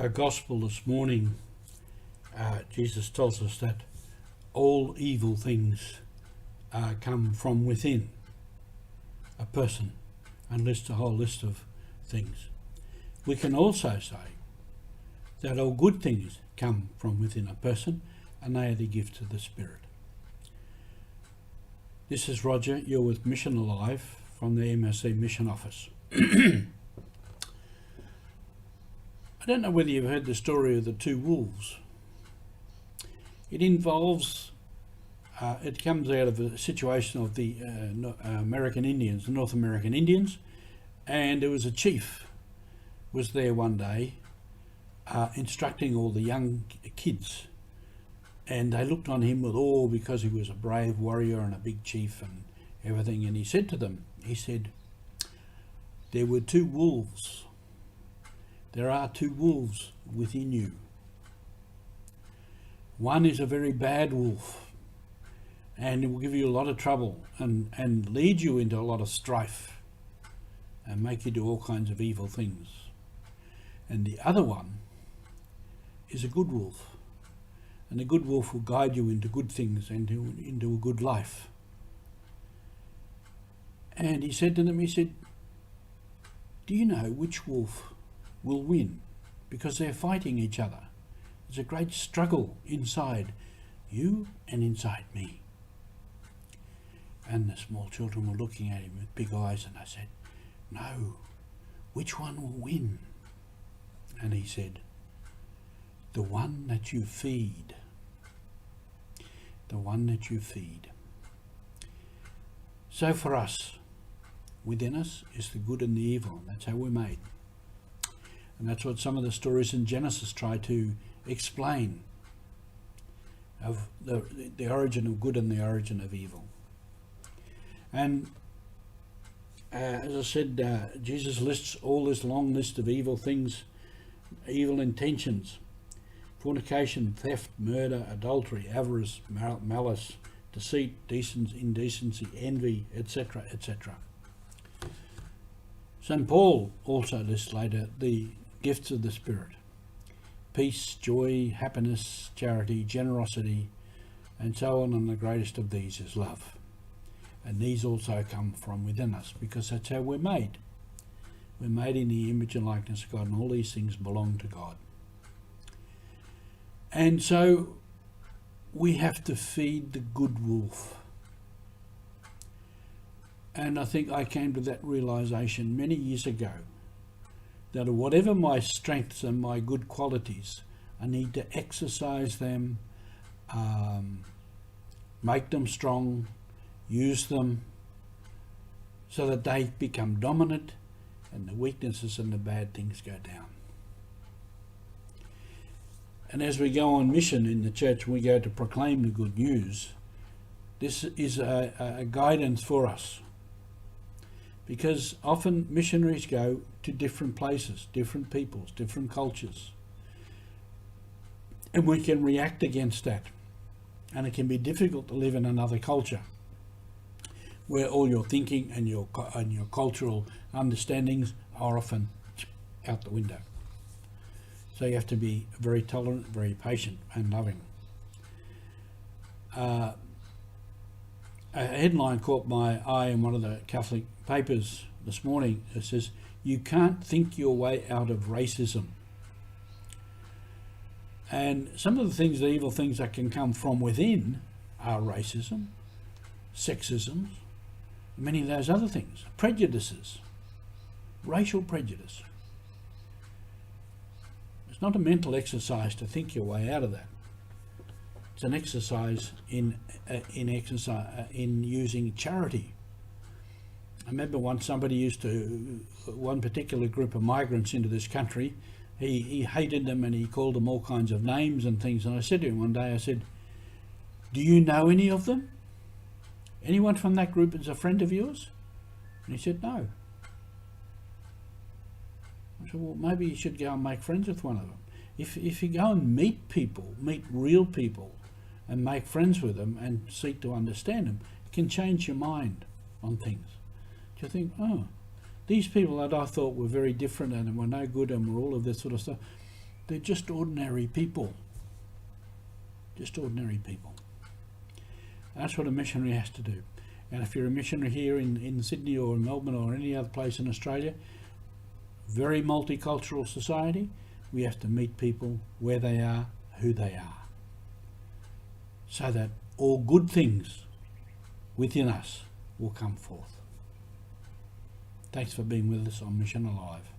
Our gospel this morning, Jesus tells us that all evil things come from within a person, and lists a whole list of things. We can also say that all good things come from within a person, and they are the gifts of the Spirit. This is Roger. You're with Mission Alive from the MSC Mission Office. I don't know whether you've heard the story of the two wolves. It involves, it comes out of a situation of the American Indians, the North American Indians, and there was a chief was there one day instructing all the young kids, and they looked on him with awe because he was a brave warrior and a big chief and everything. And he said to them, he said, there were two wolves. There are two wolves within you. One is a very bad wolf, and it will give you a lot of trouble and lead you into a lot of strife and make you do all kinds of evil things. And the other one is a good wolf, and the good wolf will guide you into good things and into a good life. And he said to them, he said, do you know which wolf will win? Because they're fighting each other. There's a great struggle inside you and inside me. And the small children were looking at him with big eyes, and I said, no, which one will win? And he said, the one that you feed. The one that you feed. So for us, within us is the good and the evil. That's how we're made. And that's what some of the stories in Genesis try to explain, of the origin of good and the origin of evil. And as I said, Jesus lists all this long list of evil things, evil intentions: fornication, theft, murder, adultery, avarice, malice, deceit, indecency, envy, etc., etc. St. Paul also lists later the gifts of the Spirit: peace, joy, happiness, charity, generosity, and so on, and the greatest of these is love. And these also come from within us, because that's how we're made. We're made in the image and likeness of God, and all these things belong to God. And so we have to feed the good wolf. And I think I came to that realization many years ago, that whatever my strengths and my good qualities, I need to exercise them, make them strong, use them, so that they become dominant and the weaknesses and the bad things go down. And as we go on mission in the church, we go to proclaim the good news. This is a guidance for us, because often missionaries go to different places, different peoples, different cultures, and we can react against that. And it can be difficult to live in another culture where all your thinking and your cultural understandings are often out the window. So you have to be very tolerant, very patient and loving. A headline caught my eye in one of the Catholic papers this morning. It says, you can't think your way out of racism. And some of the things, the evil things that can come from within, are racism, sexism, many of those other things, prejudices, racial prejudice. It's not a mental exercise to think your way out of that. It's an exercise in using charity. I remember once somebody used to, one particular group of migrants into this country, he hated them and he called them all kinds of names and things. And I said to him one day, I said, do you know any of them? Anyone from that group is a friend of yours? And he said, no. I said, well, maybe you should go and make friends with one of them. If you go and meet people, meet real people, and make friends with them and seek to understand them, it can change your mind on things. You think, oh, these people that I thought were very different and were no good and were all of this sort of stuff, They're just ordinary people. Just ordinary people. That's what a missionary has to do. And if you're a missionary here in Sydney or Melbourne or any other place in Australia, very multicultural society, we have to meet people where they are, who they are, so that all good things within us will come forth. Thanks for being with us on Mission Alive.